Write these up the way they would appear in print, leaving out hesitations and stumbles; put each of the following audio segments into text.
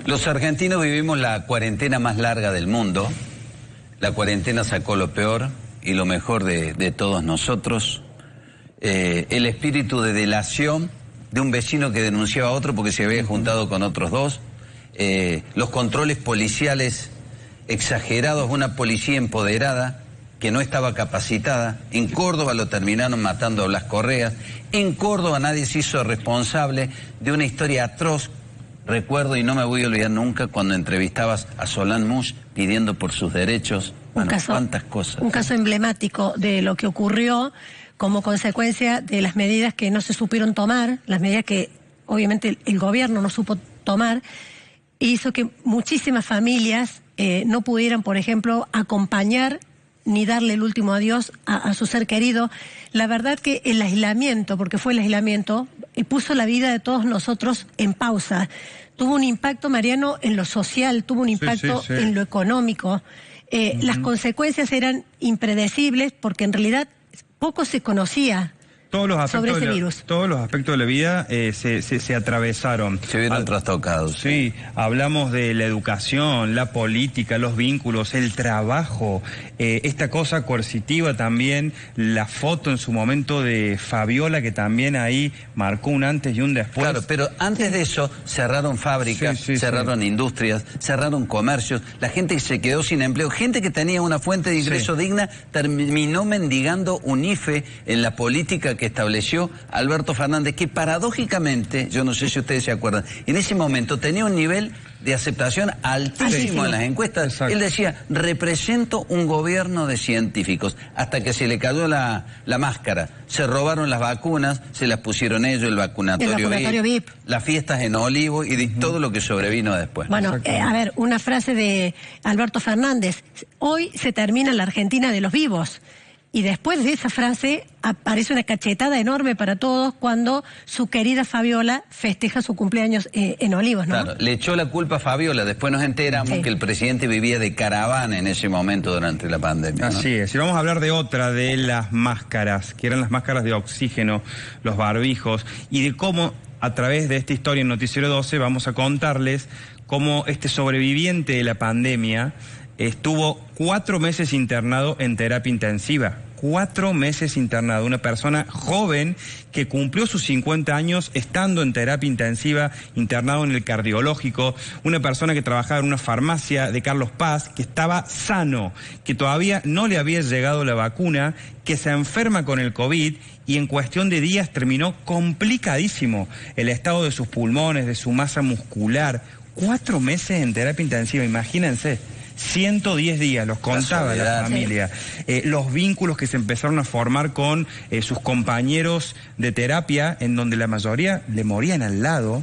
Los argentinos vivimos la cuarentena más larga del mundo. La cuarentena sacó lo peor y lo mejor de todos nosotros. El espíritu de delación de un vecino que denunciaba a otro porque se había juntado con otros dos. Los controles policiales exagerados, una policía empoderada que no estaba capacitada. En Córdoba lo terminaron matando a Blas Correa. En Córdoba nadie se hizo responsable de una historia atroz. Recuerdo, y no me voy a olvidar nunca, cuando entrevistabas a Solange Mush pidiendo por sus derechos. Bueno, cuántas cosas. Un caso emblemático de lo que ocurrió como consecuencia de las medidas que no se supieron tomar, las medidas que obviamente el gobierno no supo tomar, hizo que muchísimas familias no pudieran, por ejemplo, acompañar ni darle el último adiós a su ser querido. La verdad que el aislamiento, porque fue el aislamiento, puso la vida de todos nosotros en pausa. Tuvo un impacto, Mariano, en lo social, tuvo un impacto en lo económico. Las consecuencias eran impredecibles porque en realidad poco se conocía sobre ese virus. Todos los aspectos de la vida se atravesaron. Se vieron trastocados. Sí, hablamos de la educación, la política, los vínculos, el trabajo, esta cosa coercitiva también, la foto en su momento de Fabiola, que también ahí marcó un antes y un después. Claro, pero antes de eso cerraron fábricas, cerraron industrias, cerraron comercios, la gente se quedó sin empleo, gente que tenía una fuente de ingreso digna terminó mendigando un IFE en la política que estableció Alberto Fernández, que paradójicamente, yo no sé si ustedes se acuerdan, en ese momento tenía un nivel de aceptación altísimo en las encuestas. Exacto. Él decía, represento un gobierno de científicos, hasta que se le cayó la máscara, se robaron las vacunas, se las pusieron ellos, el vacunatorio VIP, las fiestas en Olivo y todo lo que sobrevino después. Bueno, a ver, una frase de Alberto Fernández, hoy se termina la Argentina de los vivos. Y después de esa frase aparece una cachetada enorme para todos cuando su querida Fabiola festeja su cumpleaños en Olivos, ¿no? Claro, le echó la culpa a Fabiola, después nos enteramos que el presidente vivía de caravana en ese momento durante la pandemia, ¿no? Así es, y vamos a hablar de otra de las máscaras, que eran las máscaras de oxígeno, los barbijos, y de cómo a través de esta historia en Noticiero 12 vamos a contarles cómo este sobreviviente de la pandemia estuvo 4 meses internado en terapia intensiva. 4 meses internado. Una persona joven que cumplió sus 50 años estando en terapia intensiva, internado en el cardiológico. Una persona que trabajaba en una farmacia de Carlos Paz, que estaba sano, que todavía no le había llegado la vacuna, que se enferma con el COVID y en cuestión de días terminó complicadísimo el estado de sus pulmones, de su masa muscular. 4 meses en terapia intensiva, imagínense. 110 días, los contaba la familia. Los vínculos que se empezaron a formar con sus compañeros de terapia, en donde la mayoría le morían al lado.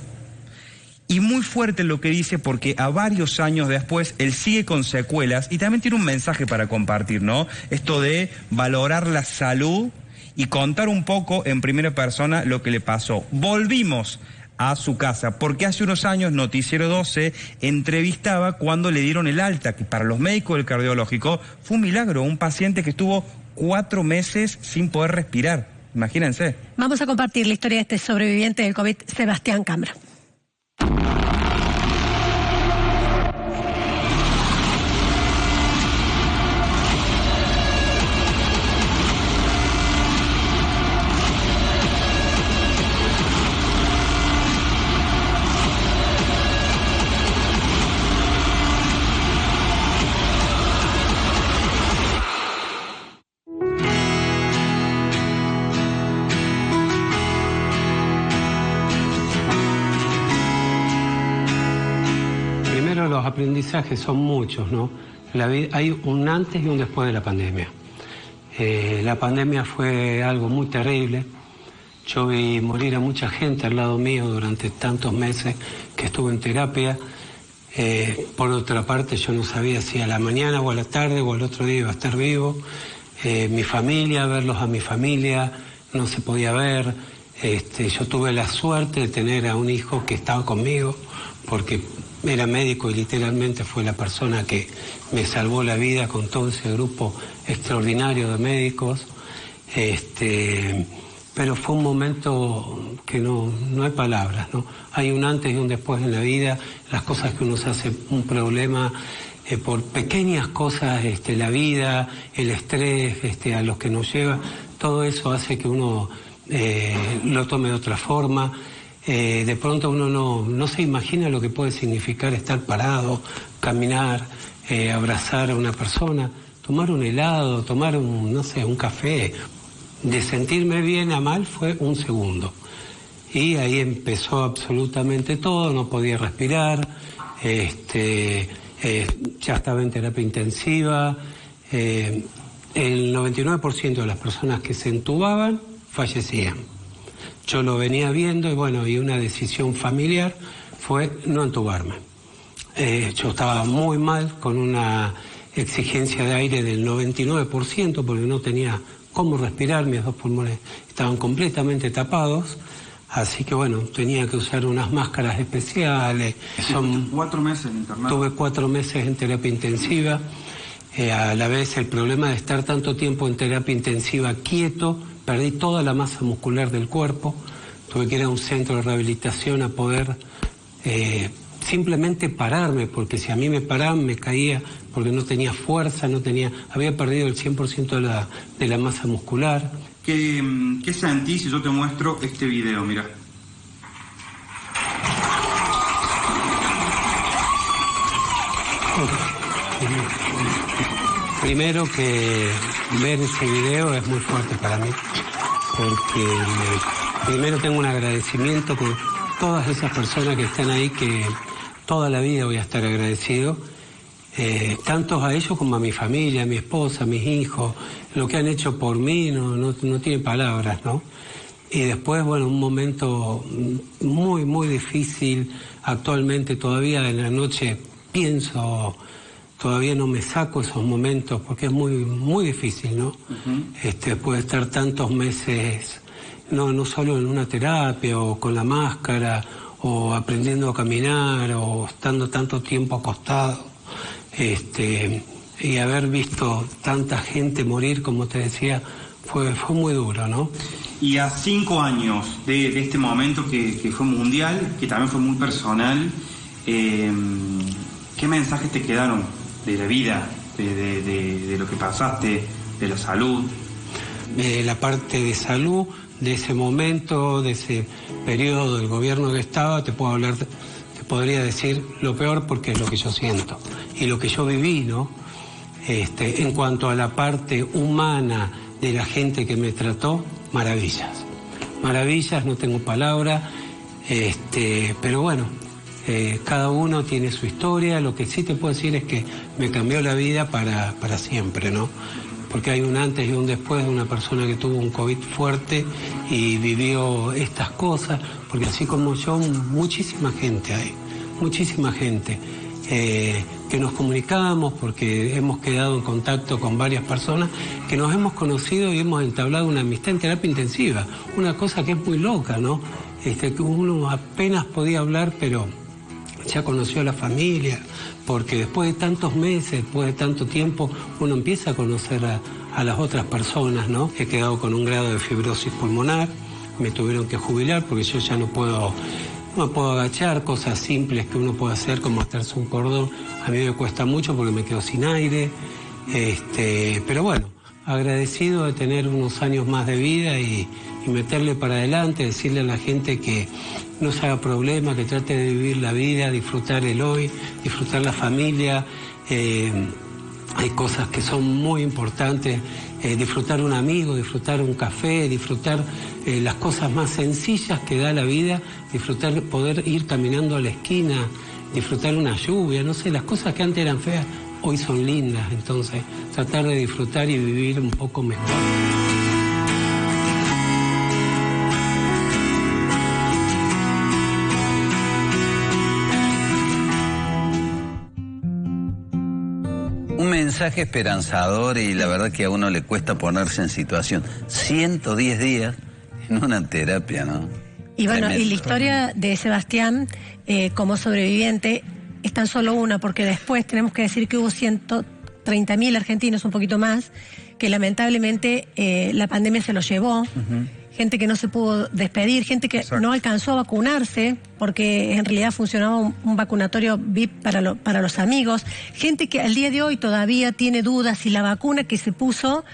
Y muy fuerte lo que dice, porque a varios años después él sigue con secuelas y también tiene un mensaje para compartir, ¿no? Esto de valorar la salud y contar un poco en primera persona lo que le pasó. Volvimos a su casa, porque hace unos años Noticiero 12 entrevistaba cuando le dieron el alta, que para los médicos del cardiológico fue un milagro, un paciente que estuvo 4 meses sin poder respirar, imagínense. Vamos a compartir la historia de este sobreviviente del COVID, Sebastián Cambra. Los aprendizajes son muchos, ¿no? Hay un antes y un después de la pandemia. La pandemia fue algo muy terrible. Yo vi morir a mucha gente al lado mío durante tantos meses que estuve en terapia. Por otra parte, yo no sabía si a la mañana o a la tarde o al otro día iba a estar vivo. Mi familia, verlos a mi familia, no se podía ver. Yo tuve la suerte de tener a un hijo que estaba conmigo, porque era médico y literalmente fue la persona que me salvó la vida con todo ese grupo extraordinario de médicos. pero fue un momento que no hay palabras, ¿no? Hay un antes y un después en la vida, las cosas que uno se hace un problema por pequeñas cosas, la vida, el estrés a los que nos lleva, todo eso hace que uno lo tome de otra forma. De pronto uno no se imagina lo que puede significar estar parado, caminar, abrazar a una persona, tomar un helado, tomar un café. De sentirme bien a mal fue un segundo. Y ahí empezó absolutamente todo, no podía respirar, ya estaba en terapia intensiva. El 99% de las personas que se entubaban fallecían. Yo lo venía viendo y bueno, y una decisión familiar fue no entubarme. Yo estaba muy mal, con una exigencia de aire del 99%, porque no tenía cómo respirar, mis dos pulmones estaban completamente tapados, así que bueno, tenía que usar unas máscaras especiales. Son 4 meses internado. Tuve 4 meses en terapia intensiva. A la vez el problema de estar tanto tiempo en terapia intensiva quieto, perdí toda la masa muscular del cuerpo, tuve que ir a un centro de rehabilitación a poder simplemente pararme, porque si a mí me paraban me caía, porque no tenía fuerza, había perdido el 100% de la masa muscular. ¿Qué sentís si yo te muestro este video? Mira. Primero que ver ese video es muy fuerte para mí, porque primero tengo un agradecimiento con todas esas personas que están ahí, que toda la vida voy a estar agradecido, tanto a ellos como a mi familia, a mi esposa, a mis hijos, lo que han hecho por mí no tiene palabras, ¿no? Y después, bueno, un momento muy, muy difícil, actualmente todavía en la noche pienso, todavía no me saco esos momentos porque es muy, muy difícil, ¿no? Puede estar tantos meses, no solo en una terapia o con la máscara o aprendiendo a caminar o estando tanto tiempo acostado, y haber visto tanta gente morir, como te decía, fue muy duro, ¿no? Y a 5 años de este momento que fue mundial, que también fue muy personal, ¿qué mensajes te quedaron de la vida, de lo que pasaste, de la salud? La parte de salud, de ese momento, de ese periodo del gobierno que estaba, te podría decir lo peor, porque es lo que yo siento y lo que yo viví, ¿no? En cuanto a la parte humana de la gente que me trató, maravillas, no tengo palabra, pero bueno, cada uno tiene su historia. Lo que sí te puedo decir es que me cambió la vida para siempre, ¿no? Porque hay un antes y un después de una persona que tuvo un COVID fuerte y vivió estas cosas, porque así como yo, muchísima gente hay, muchísima gente que nos comunicamos, porque hemos quedado en contacto con varias personas que nos hemos conocido y hemos entablado una amistad en terapia intensiva, una cosa que es muy loca, ¿no? Que uno apenas podía hablar, pero ya conoció a la familia, porque después de tantos meses, después de tanto tiempo, uno empieza a conocer a las otras personas, ¿no? He quedado con un grado de fibrosis pulmonar, me tuvieron que jubilar porque yo ya no puedo agachar, cosas simples que uno puede hacer como atarse un cordón, a mí me cuesta mucho porque me quedo sin aire, pero bueno, agradecido de tener unos años más de vida y meterle para adelante, decirle a la gente que no se haga problema, que trate de vivir la vida, disfrutar el hoy, disfrutar la familia. Hay cosas que son muy importantes, disfrutar un amigo, disfrutar un café, disfrutar las cosas más sencillas que da la vida, disfrutar poder ir caminando a la esquina, disfrutar una lluvia, no sé, las cosas que antes eran feas hoy son lindas, entonces tratar de disfrutar y vivir un poco mejor. Un mensaje esperanzador, y la verdad que a uno le cuesta ponerse en situación. 110 días en una terapia, ¿no? Y bueno, Tremendo. y la historia de Sebastián como sobreviviente es tan solo una, porque después tenemos que decir que hubo 130.000 argentinos, un poquito más, que lamentablemente la pandemia se los llevó. gente que no se pudo despedir, gente que no alcanzó a vacunarse, porque en realidad funcionaba un vacunatorio VIP para los amigos, gente que al día de hoy todavía tiene dudas si la vacuna que se puso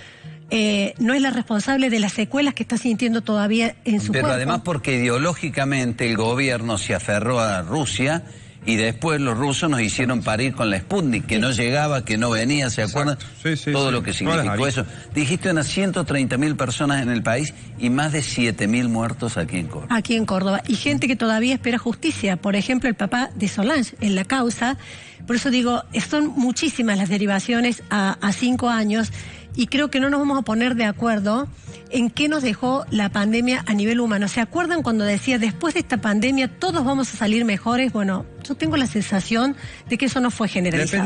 no es la responsable de las secuelas que está sintiendo todavía en su cuerpo. Pero además porque ideológicamente el gobierno se aferró a Rusia y después los rusos nos hicieron parir con la Sputnik, que no llegaba, que no venía, ¿se acuerdan? Todo lo que significó eso. Dijiste unas 130.000 personas en el país y más de 7.000 muertos aquí en Córdoba. Aquí en Córdoba. Y gente que todavía espera justicia. Por ejemplo, el papá de Solange en la causa. Por eso digo, son muchísimas las derivaciones a 5 años y creo que no nos vamos a poner de acuerdo en qué nos dejó la pandemia a nivel humano. ¿Se acuerdan cuando decía, después de esta pandemia todos vamos a salir mejores? Bueno, yo tengo la sensación de que eso no fue generalizado.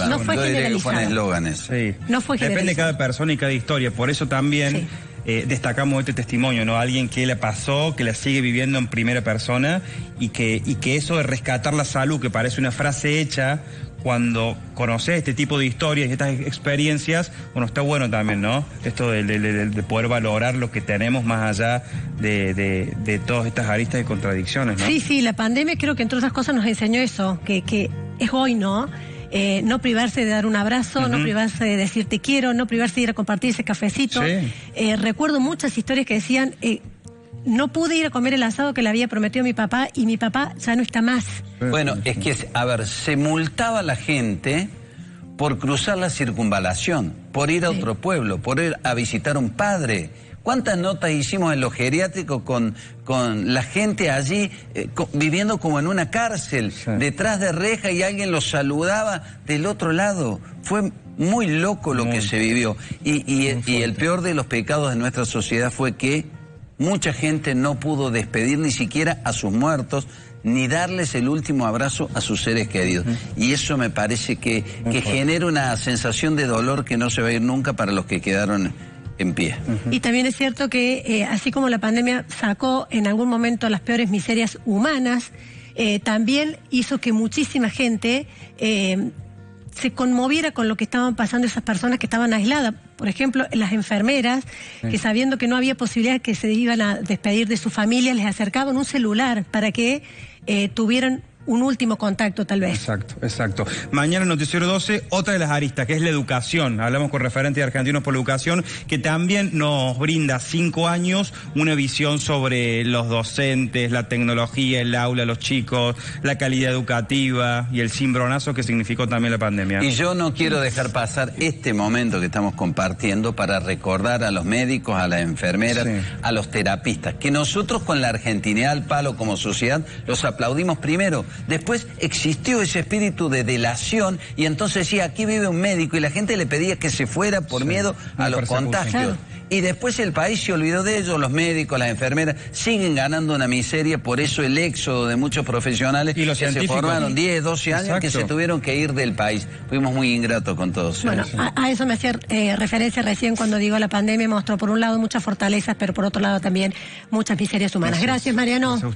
No fue generalizado. Sí. No fue generalizado. Depende de cada persona y cada historia. Por eso también destacamos este testimonio, ¿no? Alguien que le pasó, que la sigue viviendo en primera persona y que eso de rescatar la salud, que parece una frase hecha, cuando conoces este tipo de historias y estas experiencias, bueno, está bueno también, ¿no? Esto de poder valorar lo que tenemos más allá de todas estas aristas y contradicciones, ¿no? Sí, la pandemia creo que entre otras cosas nos enseñó eso, que es hoy, ¿no? No privarse de dar un abrazo, no privarse de decir te quiero, no privarse de ir a compartir ese cafecito. Recuerdo muchas historias que decían, no pude ir a comer el asado que le había prometido a mi papá y mi papá ya no está más. Bueno, es que, a ver, se multaba a la gente por cruzar la circunvalación, por ir a otro pueblo, por ir a visitar a un padre. ¿Cuántas notas hicimos en los geriátricos con la gente allí viviendo como en una cárcel, detrás de reja y alguien los saludaba del otro lado? Fue muy loco lo que se vivió. Y el peor de los pecados de nuestra sociedad fue que mucha gente no pudo despedir ni siquiera a sus muertos, ni darles el último abrazo a sus seres queridos. Y eso me parece que genera una sensación de dolor que no se va a ir nunca para los que quedaron en pie. Y también es cierto que así como la pandemia sacó en algún momento las peores miserias humanas, también hizo que muchísima gente se conmoviera con lo que estaban pasando esas personas que estaban aisladas. Por ejemplo, las enfermeras, que sabiendo que no había posibilidad que se iban a despedir de su familia, les acercaban un celular para que tuvieran un último contacto, tal vez. Exacto. Mañana Noticiero 12, otra de las aristas, que es la educación. Hablamos con referentes de Argentinos por la Educación, que también nos brinda 5 años una visión sobre los docentes, la tecnología, el aula, los chicos, la calidad educativa y el cimbronazo que significó también la pandemia. Y yo no quiero dejar pasar este momento que estamos compartiendo para recordar a los médicos, a las enfermeras, a los terapistas, que nosotros con la argentinidad al palo como sociedad los aplaudimos primero. Después existió ese espíritu de delación y entonces sí, aquí vive un médico y la gente le pedía que se fuera por miedo a los contagios. Y después el país se olvidó de ellos, los médicos, las enfermeras, siguen ganando una miseria, por eso el éxodo de muchos profesionales y los que se formaron 10, 12 años que se tuvieron que ir del país. Fuimos muy ingratos con todos. Bueno, a eso me hacía referencia recién cuando digo la pandemia mostró por un lado muchas fortalezas, pero por otro lado también muchas miserias humanas. Gracias, Mariano.